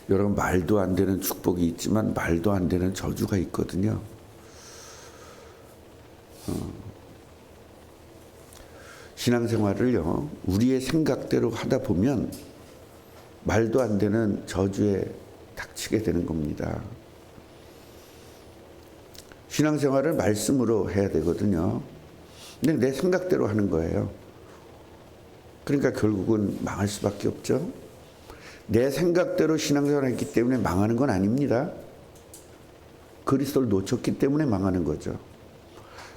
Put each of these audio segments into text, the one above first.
여러분, 말도 안 되는 축복이 있지만 말도 안 되는 저주가 있거든요. 신앙생활을요, 우리의 생각대로 하다 보면 말도 안 되는 저주에 닥치게 되는 겁니다. 신앙생활을 말씀으로 해야 되거든요. 근데 내 생각대로 하는 거예요. 그러니까 결국은 망할 수밖에 없죠. 내 생각대로 신앙생활을 했기 때문에 망하는 건 아닙니다. 그리스도를 놓쳤기 때문에 망하는 거죠.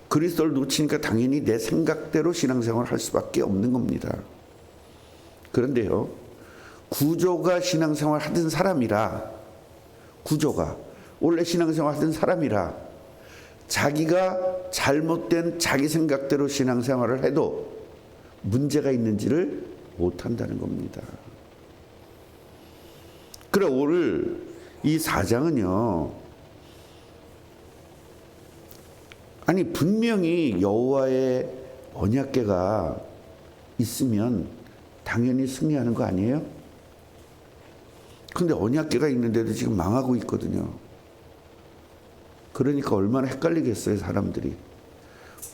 그리스도를 놓치니까 당연히 내 생각대로 신앙생활을 할 수밖에 없는 겁니다. 그런데요, 구조가 신앙생활 하던 사람이라, 구조가 원래 신앙생활 하던 사람이라 자기가 잘못된 자기 생각대로 신앙생활을 해도 문제가 있는지를 못한다는 겁니다. 그래, 오늘 이 4장은요, 아니 분명히 여호와의 언약궤가 있으면 당연히 승리하는 거 아니에요? 근데 언약궤가 있는데도 지금 망하고 있거든요. 그러니까 얼마나 헷갈리겠어요, 사람들이.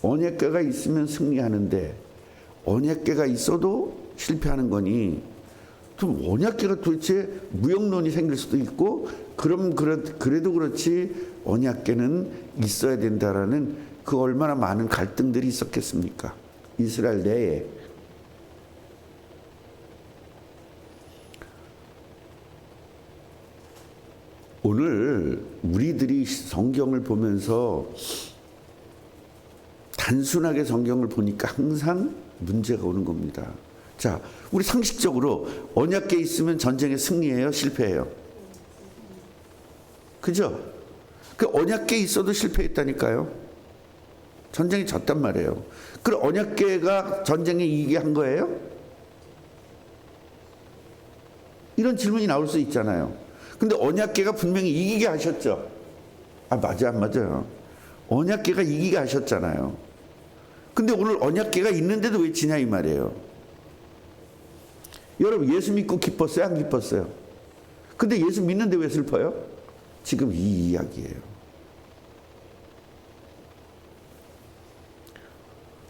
언약궤가 있으면 승리하는데 언약궤가 있어도 실패하는 거니, 그럼 언약궤가 도대체 무용론이 생길 수도 있고, 그럼 그래도 그렇지 언약궤는 있어야 된다라는 그 얼마나 많은 갈등들이 있었겠습니까? 이스라엘 내에. 오늘 우리들이 성경을 보면서 단순하게 성경을 보니까 항상 문제가 오는 겁니다. 자, 우리 상식적으로 언약궤 있으면 전쟁에 승리해요, 실패해요? 그죠? 그 언약궤 있어도 실패했다니까요. 전쟁이 졌단 말이에요. 그럼 언약궤가 전쟁에 이기게 한 거예요? 이런 질문이 나올 수 있잖아요. 근데 언약궤가 분명히 이기게 하셨죠. 아, 맞아, 안 맞아요? 언약궤가 이기게 하셨잖아요. 근데 오늘 언약궤가 있는데도 왜 지냐 이 말이에요. 여러분, 예수 믿고 기뻤어요, 안 기뻤어요? 근데 예수 믿는데 왜 슬퍼요? 지금 이 이야기예요.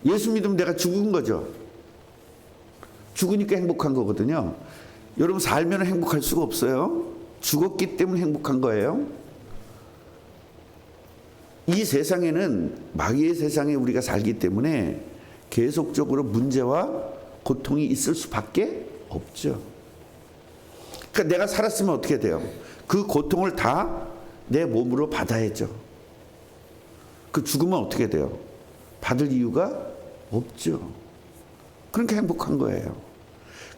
예수 믿으면 내가 죽은 거죠. 죽으니까 행복한 거거든요. 여러분, 살면 행복할 수가 없어요. 죽었기 때문에 행복한 거예요. 이 세상에는, 마귀의 세상에 우리가 살기 때문에 계속적으로 문제와 고통이 있을 수밖에 없죠. 그러니까 내가 살았으면 어떻게 돼요? 그 고통을 다 내 몸으로 받아야죠. 그 죽으면 어떻게 돼요? 받을 이유가 없죠. 그러니까 행복한 거예요.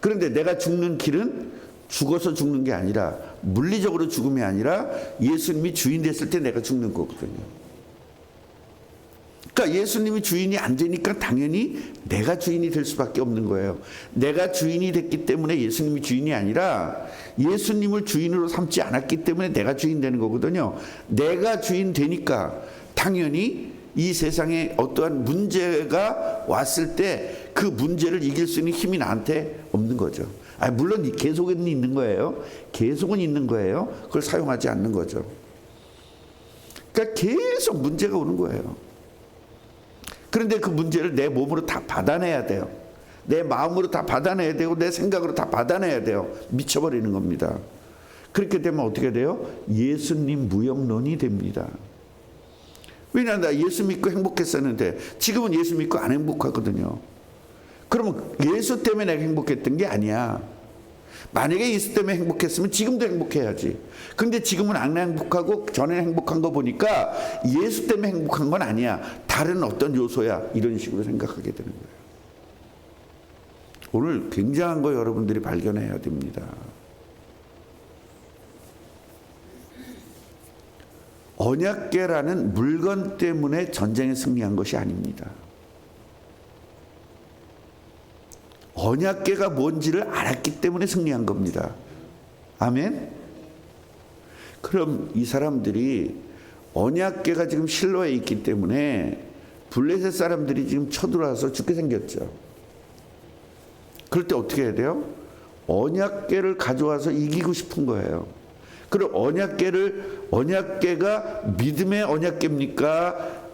그런데 내가 죽는 길은 죽어서 죽는 게 아니라, 물리적으로 죽음이 아니라 예수님이 주인 됐을 때 내가 죽는 거거든요. 그러니까 예수님이 주인이 안 되니까 당연히 내가 주인이 될 수밖에 없는 거예요. 내가 주인이 됐기 때문에 예수님이 주인이 아니라 예수님을 주인으로 삼지 않았기 때문에 내가 주인 되는 거거든요. 내가 주인 되니까 당연히 이 세상에 어떠한 문제가 왔을 때 그 문제를 이길 수 있는 힘이 나한테 없는 거죠. 물론 계속은 있는 거예요. 계속은 있는 거예요. 그걸 사용하지 않는 거죠. 그러니까 계속 문제가 오는 거예요. 그런데 그 문제를 내 몸으로 다 받아내야 돼요. 내 마음으로 다 받아내야 되고 내 생각으로 다 받아내야 돼요. 미쳐버리는 겁니다. 그렇게 되면 어떻게 돼요? 예수님 무용론이 됩니다. 왜냐하면 나 예수 믿고 행복했었는데 지금은 예수 믿고 안 행복하거든요. 그러면 예수 때문에 내가 행복했던 게 아니야. 만약에 예수 때문에 행복했으면 지금도 행복해야지. 근데 지금은 안 행복하고 전에 행복한 거 보니까 예수 때문에 행복한 건 아니야. 다른 어떤 요소야. 이런 식으로 생각하게 되는 거예요. 오늘 굉장한 거 여러분들이 발견해야 됩니다. 언약궤라는 물건 때문에 전쟁에 승리한 것이 아닙니다. 언약궤가 뭔지를 알았기 때문에 승리한 겁니다. 아멘? 그럼 이 사람들이 언약궤가 지금 실로에 있기 때문에 블레셋 사람들이 지금 쳐들어와서 죽게 생겼죠. 그럴 때 어떻게 해야 돼요? 언약궤를 가져와서 이기고 싶은 거예요. 그럼 언약궤가 믿음의 언약궤입니까?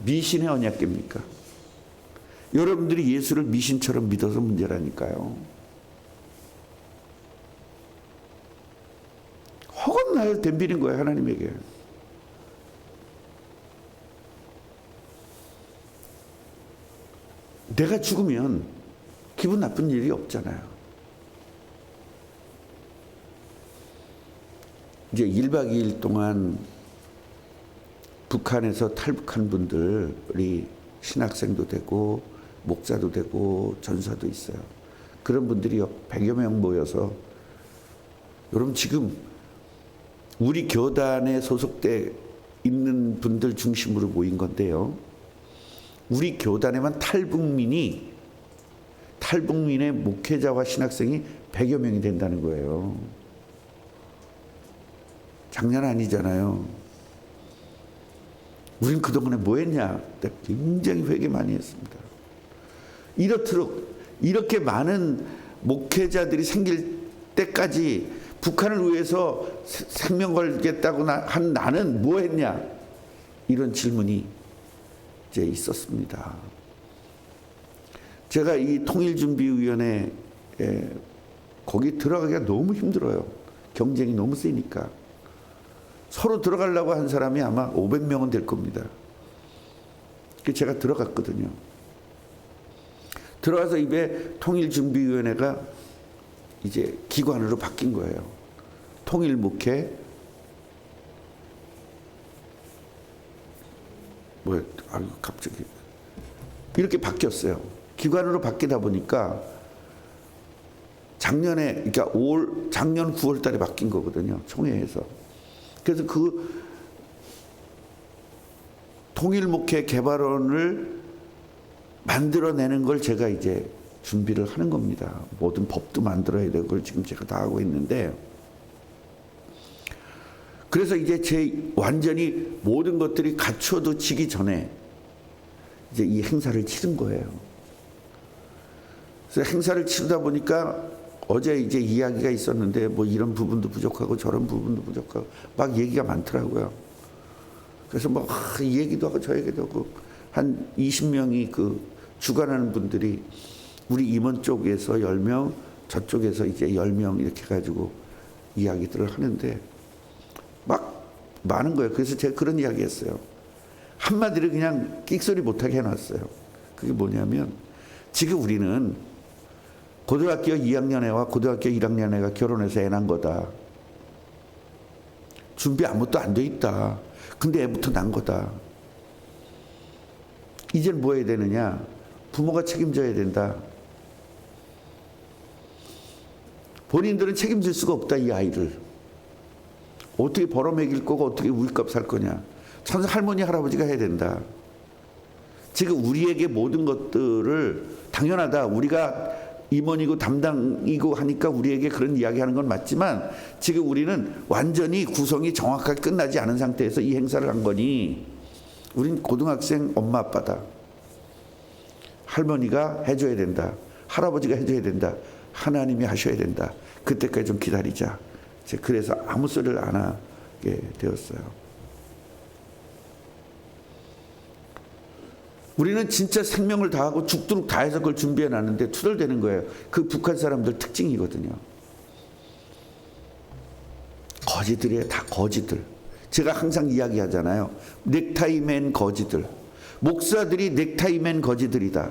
미신의 언약궤입니까? 여러분들이 예수를 미신처럼 믿어서 문제라니까요. 허건나요 덤비는 거예요, 하나님에게. 내가 죽으면 기분 나쁜 일이 없잖아요. 이제 1박 2일 동안 북한에서 탈북한 분들이 신학생도 되고 목사도 되고 전사도 있어요. 그런 분들이 100여 명 모여서, 여러분 지금 우리 교단에 소속돼 있는 분들 중심으로 모인 건데요. 우리 교단에만 탈북민의 목회자와 신학생이 100여 명이 된다는 거예요. 장난 아니잖아요. 우린 그동안에 뭐 했냐? 굉장히 회개 많이 했습니다. 이렇도록 이렇게 많은 목회자들이 생길 때까지 북한을 위해서 생명 걸겠다고 한 나는 뭐 했냐? 이런 질문이 이제 있었습니다. 제가 이 통일준비위원회 거기 들어가기가 너무 힘들어요. 경쟁이 너무 세니까. 서로 들어가려고 한 사람이 아마 500명은 될 겁니다. 그래서 제가 들어갔거든요. 들어가서 입에 통일준비위원회가 이제 기관으로 바뀐 거예요. 통일목회, 갑자기 이렇게 바뀌었어요. 기관으로 바뀌다 보니까 작년 9월 달에 바뀐 거거든요. 총회에서. 그래서 그 통일목회 개발원을 만들어내는 걸 제가 이제 준비를 하는 겁니다. 모든 법도 만들어야 되고 그걸 지금 제가 다 하고 있는데, 그래서 이제 완전히 모든 것들이 갖춰지기 전에 이제 이 행사를 치른 거예요. 그래서 행사를 치르다 보니까 어제 이제 이야기가 있었는데 뭐 이런 부분도 부족하고 저런 부분도 부족하고 막 얘기가 많더라고요. 그래서 뭐 이 얘기도 하고 저 얘기도 하고 한 20명이 그 주관하는 분들이 우리 임원 쪽에서 10명, 저쪽에서 이제 10명 이렇게 가지고 이야기들을 하는데 막 많은 거예요. 그래서 제가 그런 이야기 했어요. 한마디로 그냥 끽소리 못하게 해놨어요. 그게 뭐냐면, 지금 우리는 고등학교 2학년 애와 고등학교 1학년 애가 결혼해서 애 낳은 거다. 준비 아무것도 안 돼 있다. 근데 애부터 난 거다. 이제는 뭐 해야 되느냐? 부모가 책임져야 된다. 본인들은 책임질 수가 없다, 이 아이를. 어떻게 벌어 먹일 거고 어떻게 우리값 살 거냐. 천사 할머니 할아버지가 해야 된다. 지금 우리에게 모든 것들을 당연하다. 우리가 임원이고 담당이고 하니까 우리에게 그런 이야기하는 건 맞지만, 지금 우리는 완전히 구성이 정확하게 끝나지 않은 상태에서 이 행사를 한 거니 우린 고등학생 엄마 아빠다. 할머니가 해줘야 된다. 할아버지가 해줘야 된다. 하나님이 하셔야 된다. 그때까지 좀 기다리자. 그래서 아무 소리를 안 하게 되었어요. 우리는 진짜 생명을 다하고 죽도록 다해서 그걸 준비해 놨는데 투덜대는 거예요. 그 북한 사람들 특징이거든요. 거지들이에요. 다 거지들. 제가 항상 이야기하잖아요. 넥타이맨 거지들. 목사들이 넥타이맨 거지들이다.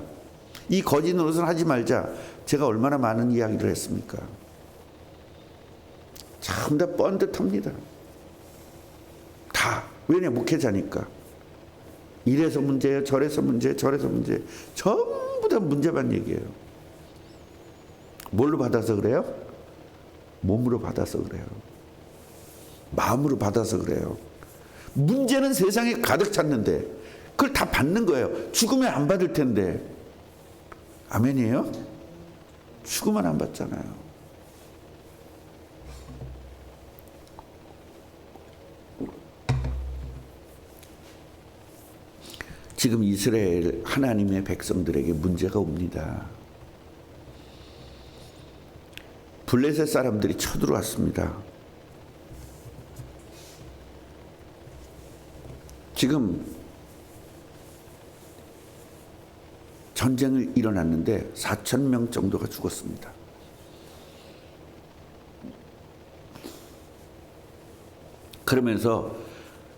이 거지 노릇은 하지 말자. 제가 얼마나 많은 이야기를 했습니까? 참 다 뻔듯합니다. 다. 왜냐? 목회자니까. 이래서 문제예요. 저래서 문제, 저래서 문제. 전부 다 문제만 얘기해요. 뭘로 받아서 그래요? 몸으로 받아서 그래요. 마음으로 받아서 그래요. 문제는 세상에 가득 찼는데 그걸 다 받는 거예요. 죽으면 안 받을 텐데. 아멘이에요? 죽으면 안 받잖아요. 지금 이스라엘 하나님의 백성들에게 문제가 옵니다. 블레셋 사람들이 쳐들어왔습니다. 지금 전쟁이 일어났는데 4,000명 정도가 죽었습니다. 그러면서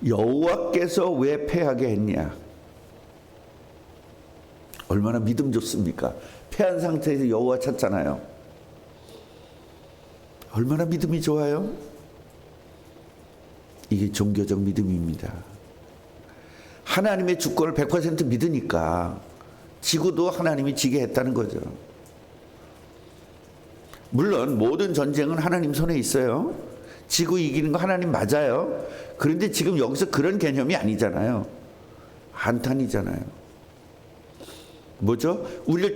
여호와께서 왜 패하게 했냐? 얼마나 믿음 좋습니까? 패한 상태에서 여호와 찾잖아요. 얼마나 믿음이 좋아요? 이게 종교적 믿음입니다. 하나님의 주권을 100% 믿으니까 지구도 하나님이 지게 했다는 거죠. 물론 모든 전쟁은 하나님 손에 있어요. 지구 이기는 거 하나님 맞아요. 그런데 지금 여기서 그런 개념이 아니잖아요. 한탄이잖아요. 뭐죠? 우리는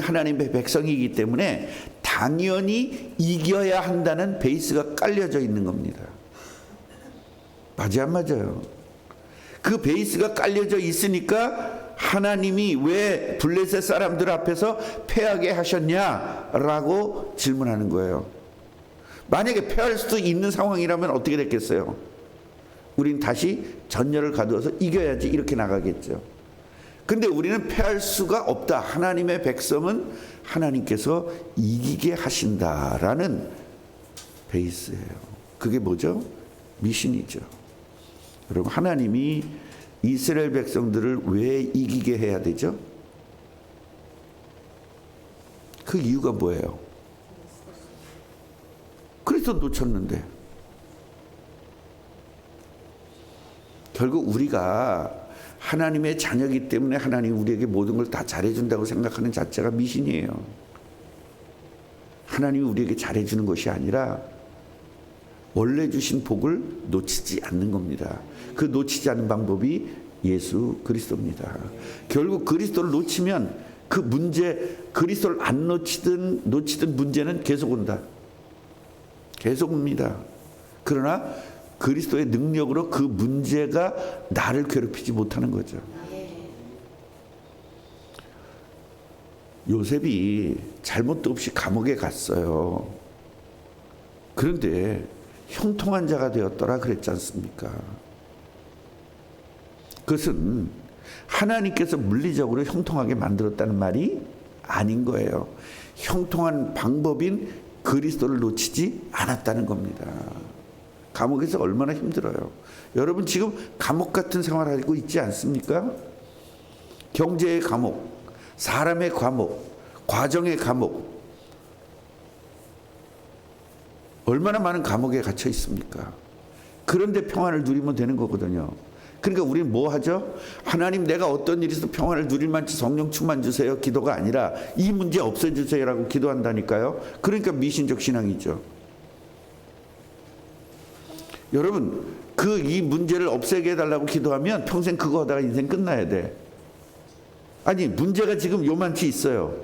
하나님의 백성이기 때문에 당연히 이겨야 한다는 베이스가 깔려져 있는 겁니다. 맞아요, 안 맞아요? 그 베이스가 깔려져 있으니까 하나님이 왜 블레셋 사람들 앞에서 패하게 하셨냐라고 질문하는 거예요. 만약에 패할 수도 있는 상황이라면 어떻게 됐겠어요? 우린 다시 전열을 가두어서 이겨야지 이렇게 나가겠죠. 근데 우리는 패할 수가 없다. 하나님의 백성은 하나님께서 이기게 하신다라는 베이스예요. 그게 뭐죠? 미신이죠. 여러분, 하나님이 이스라엘 백성들을 왜 이기게 해야 되죠? 그 이유가 뭐예요? 그래서 놓쳤는데 결국 우리가 하나님의 자녀이기 때문에 하나님이 우리에게 모든 걸 다 잘해준다고 생각하는 자체가 미신이에요. 하나님이 우리에게 잘해주는 것이 아니라 원래 주신 복을 놓치지 않는 겁니다. 그 놓치지 않는 방법이 예수 그리스도입니다. 결국 그리스도를 놓치면 그 문제, 그리스도를 안 놓치든 문제는 계속 온다. 계속 옵니다. 그러나 그리스도의 능력으로 그 문제가 나를 괴롭히지 못하는 거죠. 요셉이 잘못도 없이 감옥에 갔어요. 그런데 형통한 자가 되었더라 그랬지 않습니까? 그것은 하나님께서 물리적으로 형통하게 만들었다는 말이 아닌 거예요. 형통한 방법인 그리스도를 놓치지 않았다는 겁니다. 감옥에서 얼마나 힘들어요. 여러분 지금 감옥 같은 생활을 하고 있지 않습니까? 경제의 감옥, 사람의 감옥, 과정의 감옥, 얼마나 많은 감옥에 갇혀 있습니까? 그런데 평안을 누리면 되는 거거든요. 그러니까 우리는 뭐 하죠? 하나님, 내가 어떤 일이 있어도 평안을 누릴 만치 성령 충만 주세요. 기도가 아니라 이 문제 없애주세요라고 기도한다니까요. 그러니까 미신적 신앙이죠. 여러분, 이 문제를 없애게 해달라고 기도하면 평생 그거 하다가 인생 끝나야 돼. 아니, 문제가 지금 요만치 있어요.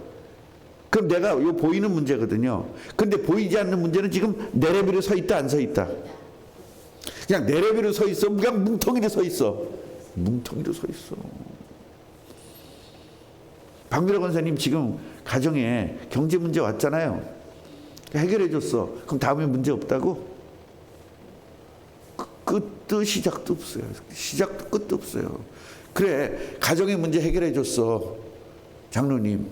그럼 내가 요 보이는 문제거든요. 근데 보이지 않는 문제는 지금 내 레벨에 서 있다, 안 서 있다? 그냥 내 레벨에 서 있어. 그냥 뭉텅이로 서 있어. 뭉텅이로 서 있어. 박미라 권사님 지금 가정에 경제 문제 왔잖아요. 해결해 줬어. 그럼 다음에 문제 없다고? 끝도 시작도 없어요. 시작도 끝도 없어요. 그래, 가정의 문제 해결해 줬어, 장로님.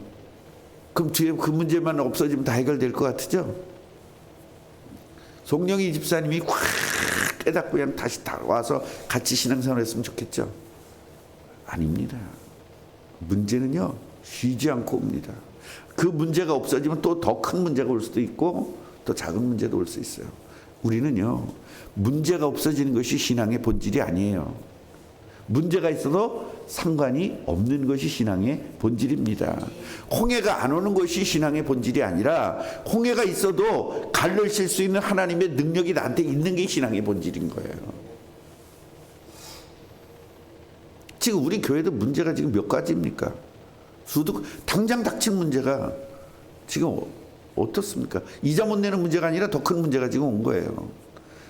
그럼 뒤에 그 문제만 없어지면 다 해결될 것 같으죠? 송영희 집사님이 확 깨닫고 그냥 다시 다 와서 같이 신앙생활 했으면 좋겠죠? 아닙니다. 문제는요, 쉬지 않고 옵니다. 그 문제가 없어지면 또 더 큰 문제가 올 수도 있고 또 작은 문제도 올 수 있어요. 우리는요, 문제가 없어지는 것이 신앙의 본질이 아니에요. 문제가 있어도 상관이 없는 것이 신앙의 본질입니다. 홍해가 안 오는 것이 신앙의 본질이 아니라 홍해가 있어도 갈라실 수 있는 하나님의 능력이 나한테 있는 게 신앙의 본질인 거예요. 지금 우리 교회도 문제가 지금 몇 가지입니까? 당장 닥친 문제가 지금 어떻습니까? 이자 못 내는 문제가 아니라 더 큰 문제가 지금 온 거예요.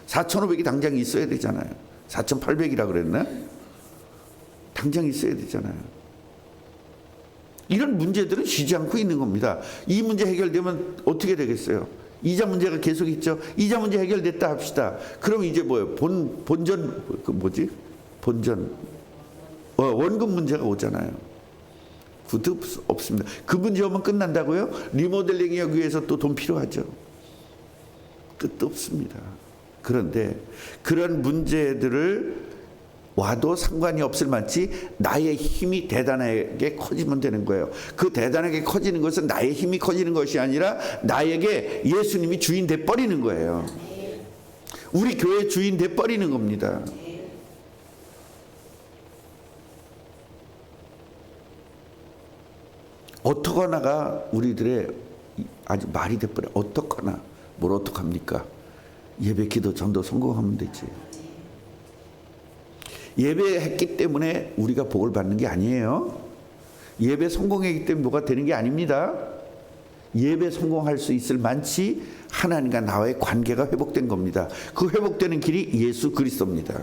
4,500이 당장 있어야 되잖아요. 4,800이라 그랬나? 당장 있어야 되잖아요. 이런 문제들은 쉬지 않고 있는 겁니다. 이 문제 해결되면 어떻게 되겠어요? 이자 문제가 계속 있죠. 이자 문제 해결됐다 합시다. 그럼 이제 뭐예요? 본전 본전, 원금 문제가 오잖아요. 그것도 없습니다. 그 문제 오면 끝난다고요? 리모델링 하기 위해서 또 돈 필요하죠. 끝도 없습니다. 그런데 그런 문제들을 와도 상관이 없을 만치 나의 힘이 대단하게 커지면 되는 거예요. 그 대단하게 커지는 것은 나의 힘이 커지는 것이 아니라 나에게 예수님이 주인 돼 버리는 거예요. 우리 교회 주인 돼 버리는 겁니다. 어떡하나가 우리들의 아주 말이 돼 버려. 어떡하나. 뭘 어떡합니까? 예배, 기도, 전도 성공하면 되지. 예배했기 때문에 우리가 복을 받는 게 아니에요. 예배 성공했기 때문에 뭐가 되는 게 아닙니다. 예배 성공할 수 있을 만치 하나님과 나와의 관계가 회복된 겁니다. 그 회복되는 길이 예수 그리스도입니다.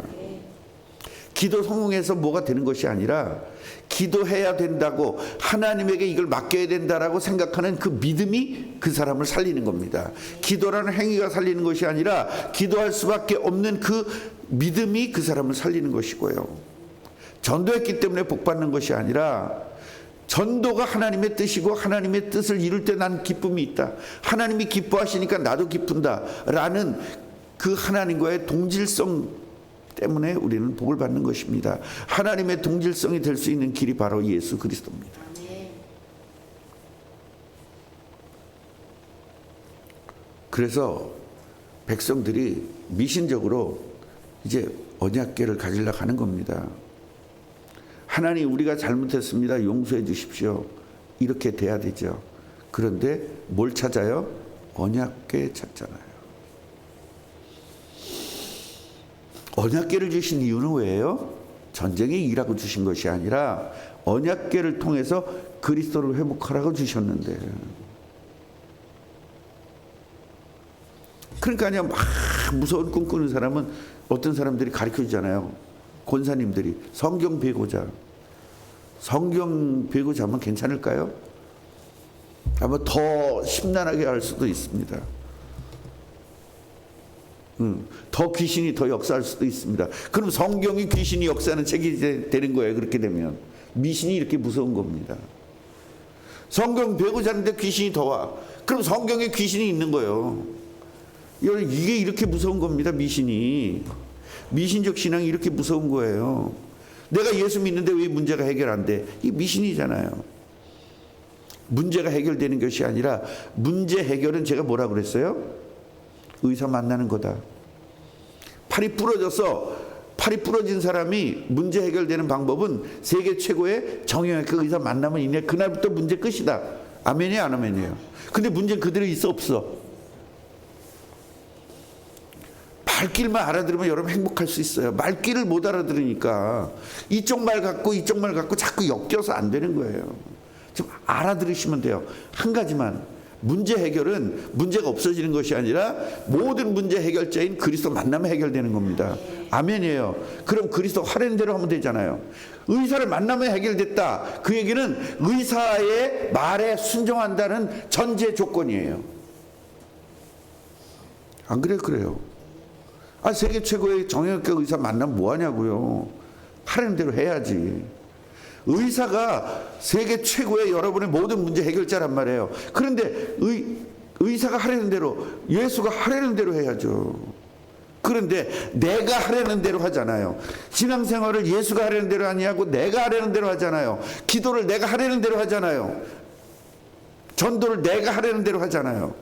기도 성공해서 뭐가 되는 것이 아니라 기도해야 된다고 하나님에게 이걸 맡겨야 된다라고 생각하는 그 믿음이 그 사람을 살리는 겁니다. 기도라는 행위가 살리는 것이 아니라 기도할 수밖에 없는 그 믿음이 그 사람을 살리는 것이고요. 전도했기 때문에 복받는 것이 아니라 전도가 하나님의 뜻이고 하나님의 뜻을 이룰 때 난 기쁨이 있다. 하나님이 기뻐하시니까 나도 기쁜다 라는 그 하나님과의 동질성 때문에 우리는 복을 받는 것입니다. 하나님의 동질성이 될 수 있는 길이 바로 예수 그리스도입니다. 그래서 백성들이 미신적으로 이제 언약궤를 가지려고 하는 겁니다. 하나님, 우리가 잘못했습니다. 용서해 주십시오. 이렇게 돼야 되죠. 그런데 뭘 찾아요? 언약궤 찾잖아요. 언약궤를 주신 이유는 왜예요? 전쟁의 일하고 주신 것이 아니라 언약궤를 통해서 그리스도를 회복하라고 주셨는데. 그러니까 그냥 막 무서운 꿈 꾸는 사람은 어떤 사람들이 가르쳐 주잖아요. 권사님들이 성경 배고자. 성경 배고자면 괜찮을까요? 아마 더 심란하게 할 수도 있습니다. 더 귀신이 더 역사할 수도 있습니다. 그럼 성경이 귀신이 역사하는 책이 되는 거예요. 그렇게 되면 미신이 이렇게 무서운 겁니다. 성경 배우자 하는데 귀신이 더 와. 그럼 성경에 귀신이 있는 거예요. 이게 이렇게 무서운 겁니다. 미신이. 미신적 신앙이 이렇게 무서운 거예요. 내가 예수 믿는데 왜 문제가 해결 안 돼? 이 미신이잖아요. 문제가 해결되는 것이 아니라 문제 해결은 제가 뭐라 그랬어요? 의사 만나는 거다. 팔이 부러진 사람이 문제 해결되는 방법은 세계 최고의 정형외과 의사 만나면 이내 그날부터 문제 끝이다. 아멘이에요, 안 아멘이에요? 근데 문제는 그대로 있어, 없어? 말길만 알아들으면 여러분 행복할 수 있어요. 말길을 못 알아들으니까 이쪽 말 갖고 자꾸 엮여서 안 되는 거예요. 좀 알아들으시면 돼요. 한 가지만. 문제 해결은 문제가 없어지는 것이 아니라 모든 문제 해결자인 그리스도 만나면 해결되는 겁니다. 아멘이에요. 그럼 그리스도 하라는 대로 하면 되잖아요. 의사를 만나면 해결됐다. 그 얘기는 의사의 말에 순종한다는 전제 조건이에요. 안 그래요? 그래요. 세계 최고의 정형외과 의사 만나면 뭐 하냐고요. 하라는 대로 해야지. 의사가 세계 최고의 여러분의 모든 문제 해결자란 말이에요. 그런데 의사가 하라는 대로, 예수가 하라는 대로 해야죠. 그런데 내가 하라는 대로 하잖아요. 신앙생활을 예수가 하라는 대로 하냐고 내가 하라는 대로 하잖아요. 기도를 내가 하라는 대로 하잖아요. 전도를 내가 하라는 대로 하잖아요.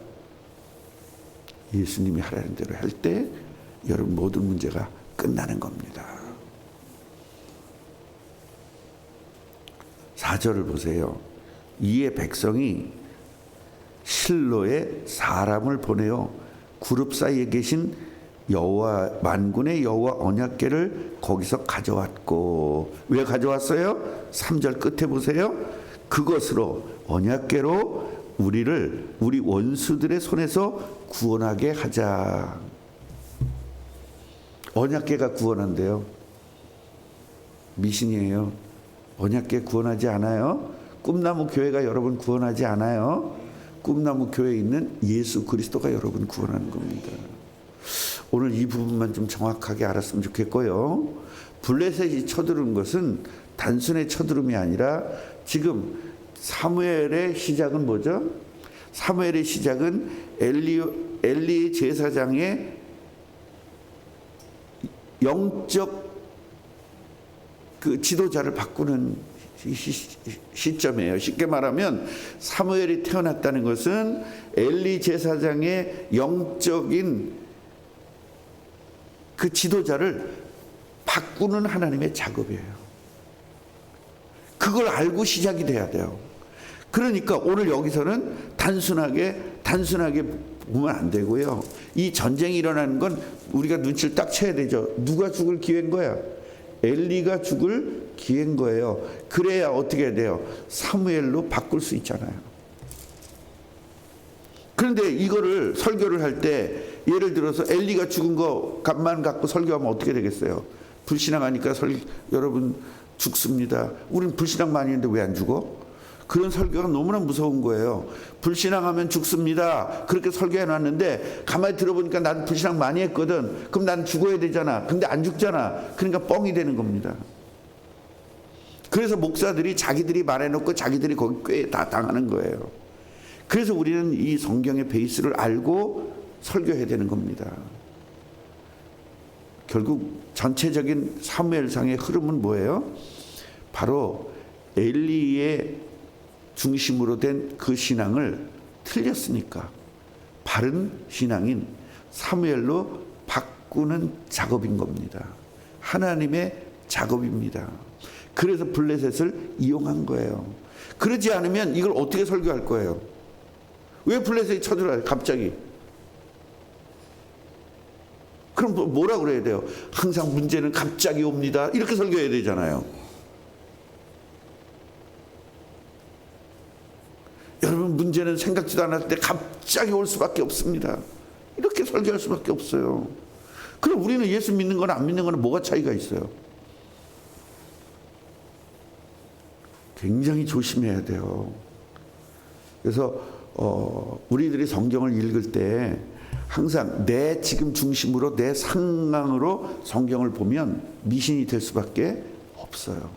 예수님이 하라는 대로 할 때 여러분 모든 문제가 끝나는 겁니다. 4절을 보세요. 이에 백성이 실로에 사람을 보내어 그룹 사이에 계신 여호와 만군의 여호와 언약궤를 거기서 가져왔고. 왜 가져왔어요? 3절 끝에 보세요. 그것으로 언약궤로 우리 원수들의 손에서 구원하게 하자. 언약궤가 구원한대요. 미신이에요. 언약궤 구원하지 않아요. 꿈나무 교회가 여러분 구원하지 않아요. 꿈나무 교회에 있는 예수 그리스도가 여러분 구원하는 겁니다. 오늘 이 부분만 좀 정확하게 알았으면 좋겠고요. 블레셋이 쳐들은 것은 단순히 쳐들음이 아니라 지금 사무엘의 시작은 뭐죠? 사무엘의 시작은 엘리 제사장의 영적 그 지도자를 바꾸는 시점이에요. 쉽게 말하면 사무엘이 태어났다는 것은 엘리 제사장의 영적인 그 지도자를 바꾸는 하나님의 작업이에요. 그걸 알고 시작이 돼야 돼요. 그러니까 오늘 여기서는 단순하게 보면 안 되고요. 이 전쟁이 일어나는 건 우리가 눈치를 딱 채야 되죠. 누가 죽을 기회인 거야? 엘리가 죽을 기회인 거예요. 그래야 어떻게 해야 돼요? 사무엘로 바꿀 수 있잖아요. 그런데 이거를 설교를 할 때 예를 들어서 엘리가 죽은 것만 갖고 설교하면 어떻게 되겠어요? 불신앙하니까 여러분 죽습니다. 우린 불신앙 많이 했는데 왜 안 죽어? 그런 설교가 너무나 무서운 거예요. 불신앙하면 죽습니다. 그렇게 설교해 놨는데 가만히 들어보니까 난 불신앙 많이 했거든. 그럼 난 죽어야 되잖아. 근데 안 죽잖아. 그러니까 뻥이 되는 겁니다. 그래서 목사들이 자기들이 말해놓고 자기들이 거기 꽤 다 당하는 거예요. 그래서 우리는 이 성경의 베이스를 알고 설교해야 되는 겁니다. 결국 전체적인 사무엘상의 흐름은 뭐예요? 바로 엘리의 중심으로 된 그 신앙을 틀렸으니까 바른 신앙인 사무엘로 바꾸는 작업인 겁니다. 하나님의 작업입니다. 그래서 블레셋을 이용한 거예요. 그러지 않으면 이걸 어떻게 설교할 거예요? 왜 블레셋이 쳐들어요? 갑자기. 그럼 뭐라 그래야 돼요? 항상 문제는 갑자기 옵니다. 이렇게 설교해야 되잖아요. 여러분, 문제는 생각지도 않았을 때 갑자기 올 수밖에 없습니다. 이렇게 설교할 수밖에 없어요. 그럼 우리는 예수 믿는 거나 안 믿는 거나 뭐가 차이가 있어요? 굉장히 조심해야 돼요. 그래서 우리들이 성경을 읽을 때 항상 내 지금 중심으로 내 상황으로 성경을 보면 미신이 될 수밖에 없어요.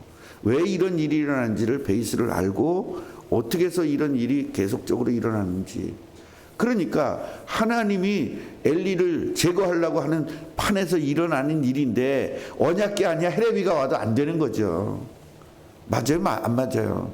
왜 이런 일이 일어나는지를 베이스를 알고 어떻게 해서 이런 일이 계속적으로 일어나는지. 그러니까 하나님이 엘리를 제거하려고 하는 판에서 일어나는 일인데 언약궤 아니야 헤레비가 와도 안 되는 거죠. 맞아요? 안 맞아요?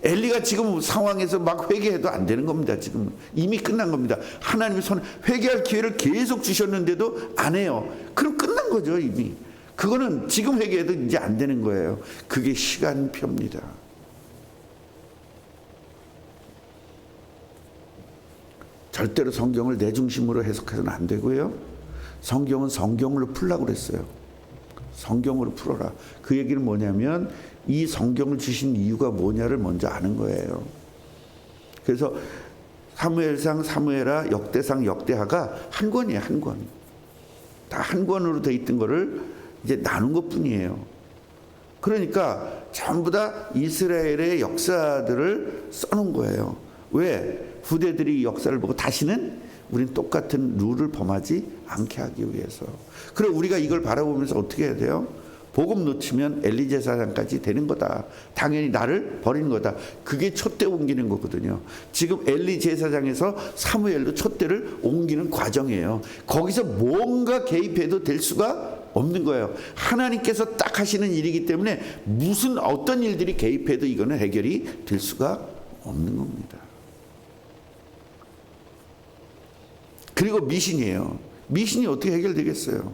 엘리가 지금 상황에서 막 회개해도 안 되는 겁니다. 지금 이미 끝난 겁니다. 하나님이 회개할 기회를 계속 주셨는데도 안 해요. 그럼 끝난 거죠, 이미. 그거는 지금 회개해도 이제 안 되는 거예요. 그게 시간표입니다. 절대로 성경을 내 중심으로 해석해서는 안 되고요. 성경은 성경으로 풀라고 그랬어요. 성경으로 풀어라. 그 얘기는 뭐냐면 이 성경을 주신 이유가 뭐냐를 먼저 아는 거예요. 그래서 사무엘상, 사무엘하, 역대상, 역대하가 한 권이에요. 한 권. 다 한 권으로 돼 있던 거를 이제 나눈 것뿐이에요. 그러니까 전부 다 이스라엘의 역사들을 써놓은 거예요. 왜? 후대들이 역사를 보고 다시는 우린 똑같은 룰을 범하지 않게 하기 위해서. 그래 우리가 이걸 바라보면서 어떻게 해야 돼요? 복음 놓치면 엘리 제사장까지 되는 거다. 당연히 나를 버리는 거다. 그게 촛대 옮기는 거거든요. 지금 엘리 제사장에서 사무엘로 촛대를 옮기는 과정이에요. 거기서 뭔가 개입해도 될 수가 없는 거예요. 하나님께서 딱 하시는 일이기 때문에 무슨 어떤 일들이 개입해도 이거는 해결이 될 수가 없는 겁니다. 그리고 미신이에요. 미신이 어떻게 해결되겠어요?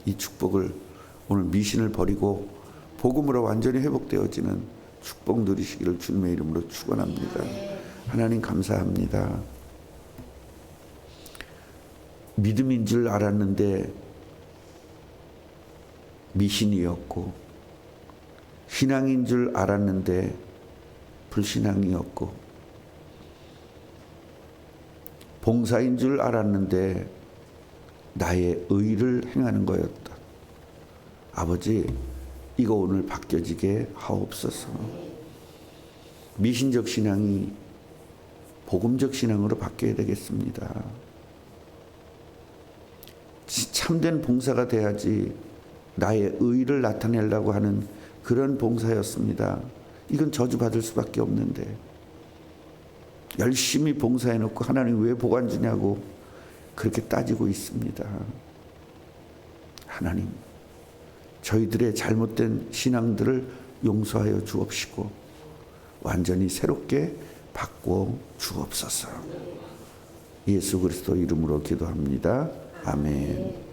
이 축복을 오늘 미신을 버리고 복음으로 완전히 회복되어지는 축복 누리시기를 주님의 이름으로 축원합니다. 하나님 감사합니다. 믿음인 줄 알았는데 미신이었고, 신앙인 줄 알았는데 불신앙이었고, 봉사인 줄 알았는데 나의 의를 행하는 거였다. 아버지, 이거 오늘 바뀌어지게 하옵소서. 미신적 신앙이 복음적 신앙으로 바뀌어야 되겠습니다. 참된 봉사가 돼야지 나의 의를 나타내려고 하는 그런 봉사였습니다. 이건 저주받을 수밖에 없는데 열심히 봉사해놓고 하나님 왜 복 안 주냐고 그렇게 따지고 있습니다. 하나님, 저희들의 잘못된 신앙들을 용서하여 주옵시고 완전히 새롭게 바꿔 주옵소서. 예수 그리스도 이름으로 기도합니다. 아멘.